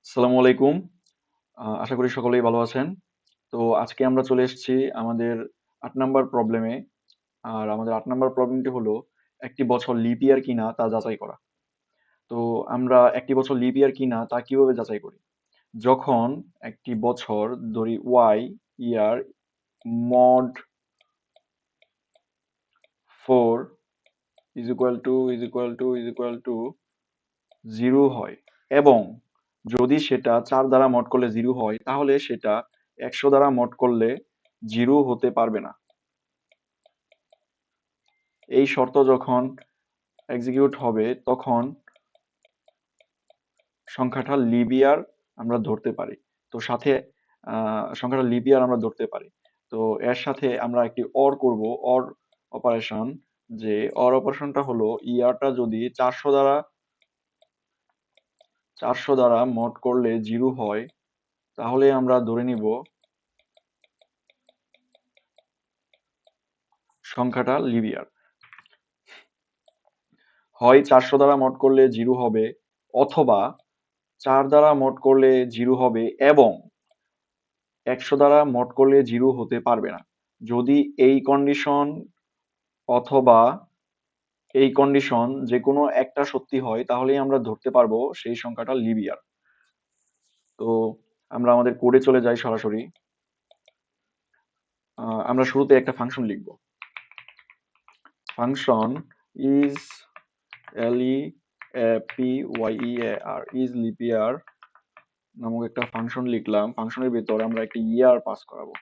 আসসালামু আলাইকুম। আশা করি সকলেই ভালো আছেন। তো আজকে আমরা চলে এসেছি আমাদের ৮ নাম্বার প্রবলেমে। আর আমাদের ৮ নাম্বার প্রবলেমটি হলো একটি বছর লিপ ইয়ার কিনা তা যাচাই করা। তো আমরা একটি বছর লিপ ইয়ার কিনা তা কিভাবে যাচাই করি? যখন একটি বছর ধরি y ইয়ার mod 4 0 হয় এবং যদি সেটা ৪ দ্বারা মড করলে 0 হয় তাহলে সেটা ১০০ দ্বারা মড করলে 0 হতে পারবে না। এই শর্ত যখন এক্সিকিউট হবে তখন সংখ্যাটা লিপ ইয়ার আমরা ধরতে পারি। তো সাথে সংখ্যাটা লিপ ইয়ার আমরা ধরতে পারি। তো এর সাথে আমরা একটি অর করব, অর অপারেশন। যে অর অপারেশনটা হলো ইয়ারটা যদি ৪০০ দ্বারা মড করলে 0 হয় তাহলে আমরা ধরে নিব সংখ্যাটা লিপ ইয়ার। হয় ৪০০ দ্বারা মড করলে 0 হবে অথবা ৪ দ্বারা মড করলে 0 হবে এবং ১০০ দ্বারা মড করলে 0 হতে পারবে না। যদি এই কন্ডিশন অথবা এই কন্ডিশন যেকোনো একটা সত্যি হয় তাহলেই আমরা ধরতে পারবো সেই সংখ্যাটা লিপ ইয়ার। তো আমরা আমাদের কোডে চলে যাই সরাসরি। আমরা শুরুতে একটা ফাংশন লিখব। Function is LEAPYEAR is lip ইয়ার নামক একটা ফাংশন লিখলাম। ফাংশনের ভিতর আমরা একটা ইয়ার পাস করাবো।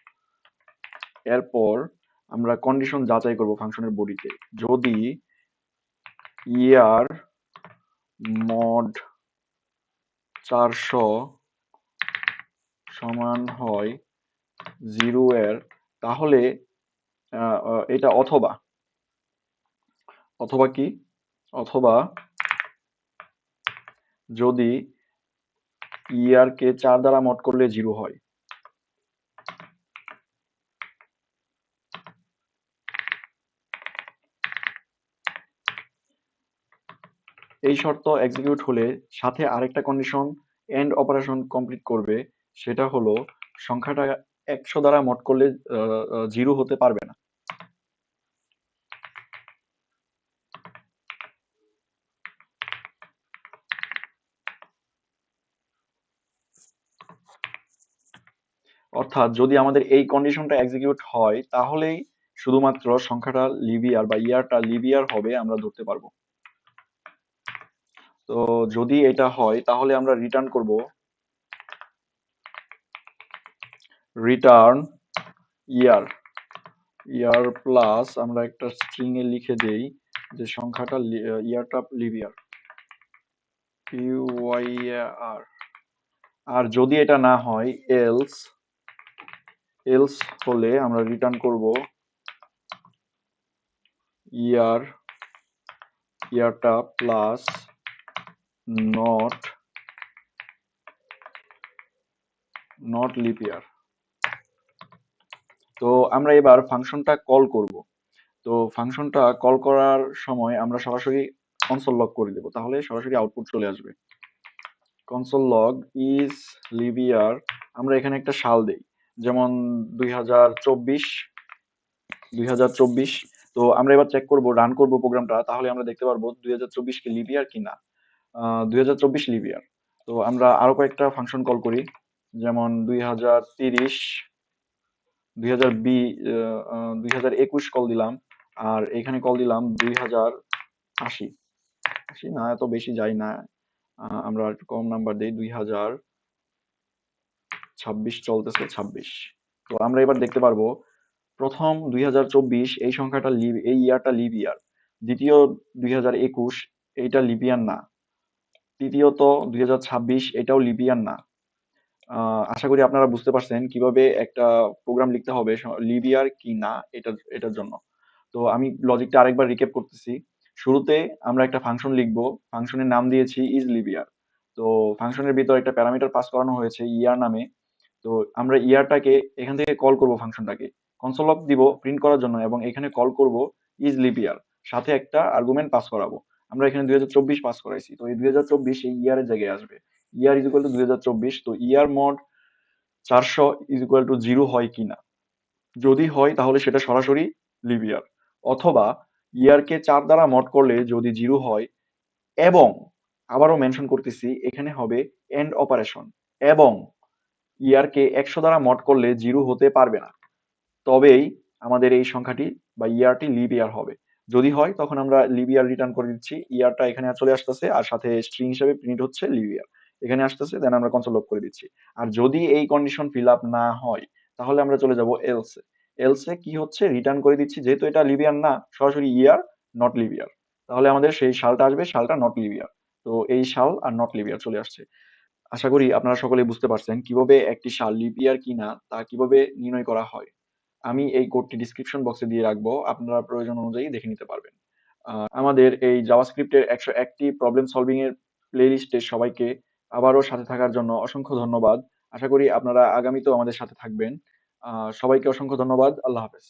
এরপর আমরা কন্ডিশন যাচাই করব ফাংশনের বডিতে। যদি ইয়ার মড ৪০০ সমান হয় 0 এর তাহলে এটা অথবা অথবা কি অথবা যদি ইয়ার কে ৪ দ্বারা মড করলে 0 হয়। এই শর্ত এক্সিকিউট হলে সাথে আরেকটা কন্ডিশন এন্ড অপারেশন কমপ্লিট করবে, সেটা হলো সংখ্যাটা ১০০ দ্বারা মড করলে 0 হতে পারবে না। অর্থাৎ যদি আমাদের এই কন্ডিশনটা এক্সিকিউট হয় তাহলেই শুধুমাত্র সংখ্যাটা লিপ ইয়ার বা ইয়ারটা লিপ ইয়ার হবে আমরা ধরতে পারবো। তো যদি এটা হয় তাহলে আমরা রিটার্ন করব রিটার্ন ইয়ার ইয়ার প্লাস আমরা একটা স্ট্রিং এ লিখে দেই যে সংখ্যাটা ইয়ারটা লিপ ইয়ার PYAR। আর যদি এটা না হয় এলস হলে আমরা রিটার্ন করব ইয়ারটা প্লাস নট লিপ ইয়ার। তো আমরা এবার ফাংশনটা কল করব। তো ফাংশনটা কল করার সময় আমরা সরাসরি কনসোল লগ করে দেব, তাহলে সরাসরি আউটপুট চলে আসবে। কনসোল লগ ইজ লিপ ইয়ার, আমরা এখানে একটা সাল দেই, যেমন 2024। তো আমরা এবার চেক করব, রান করব প্রোগ্রামটা, তাহলে আমরা দেখতে পারবো 2024 কি লিপ ইয়ার কিনা। 2024 লিপ ইয়ার। তো আমরা আরো কয়েকটা ফাংশন কল করি, যেমন 2030, 2021 কল দিলাম, আর এখানে কল দিলাম 2080। না, এত বেশি যাই না, আমরা একটু কম নাম্বার দিই, 2026 চলতেছে, 26। তো আমরা এবার দেখতে পারবো প্রথম 2024 এই সংখ্যাটা এই ইয়ারটা লিপ ইয়ার। দ্বিতীয় 2021 এইটা লিপ ইয়ার না। তৃতীয়ত 2026 এটাও লিপ ইয়ার না। আশা করি আপনারা বুঝতে পারছেন কিভাবে একটা প্রোগ্রাম লিখতে হবে লিপ ইয়ার কি না এটার জন্য। তো আমি লজিকটা আরেকবার রিক্যাপ করতেছি। শুরুতে আমরা একটা ফাংশন লিখব, ফাংশনের নাম দিয়েছি ইজ লিপ ইয়ার। তো ফাংশনের ভিতর একটা প্যারামিটার পাস করানো হয়েছে ইয়ার নামে। তো আমরা ইয়ারটাকে এখান থেকে কল করব, ফাংশনটাকে কনসোল লগ দিব প্রিন্ট করার জন্য, এবং এখানে কল করব ইজ লিপ ইয়ার, সাথে একটা আর্গুমেন্ট পাস করাবো। আমরা এখানে 2024 পাস করাইছি, তো এই 2024 এই ইয়ারের জায়গায় আসবে। ইয়ার ইজ ইকুয়াল টু 2024, তো ইয়ার মড 400 ইজ ইকুয়াল টু 0 হয় কিনা। যদি হয় তাহলে সেটা সরাসরি লিভ ইয়ার, অথবা ইয়ারকে 4 দ্বারা মড করলে যদি 0 হয়, এবং আবারও মেনশন করতেছি এখানে হবে এন্ড অপারেশন, এবং ইয়ারকে 100 দ্বারা মড করলে 0 হতে পারবে না, তবেই আমাদের এই সংখ্যাটি বা ইয়ারটি লিভ ইয়ার হবে। যদি হয় তখন আমরা লিভ ইয়ার রিটার্ন করে দিচ্ছি, ইয়ারটা এখানে চলে আসতেছে আর সাথে স্ট্রিং হিসেবে প্রিন্ট হচ্ছে লিভ ইয়ার এখানে আসতেছে, দেন আমরা কনসোল লক করে দিচ্ছি। আর যদি এই কন্ডিশন ফিল আপ না হয় তাহলে আমরা চলে যাব এলসে। এলসে কি হচ্ছে, রিটার্ন করে দিচ্ছি যেহেতু এটা লিভ ইয়ার না, সরাসরি ইয়ার নট লিভ ইয়ার, তাহলে আমাদের সেই সালটা আসবে, সালটা নট লিভ ইয়ার। তো এই সাল আর নট লিভ ইয়ার চলে আসছে। আশা করি আপনারা সকলেই বুঝতে পারছেন কিভাবে একটি সাল লিপ ইয়ার কিনা তা কিভাবে নির্ণয় করা হয়। আমি এই কোডটি ডিসক্রিপশন বক্সে দিয়ে রাখবো, আপনারা প্রয়োজন অনুযায়ী দেখে নিতে পারবেন। আমাদের এই জাভাস্ক্রিপ্টের 101টি প্রবলেম সলভিং এর প্লেলিস্টে সবাইকে আবারও সাথে থাকার জন্য অসংখ্য ধন্যবাদ। আশা করি আপনারা আগামীতেও আমাদের সাথে থাকবেন। সবাইকে অসংখ্য ধন্যবাদ। আল্লাহ হাফেজ।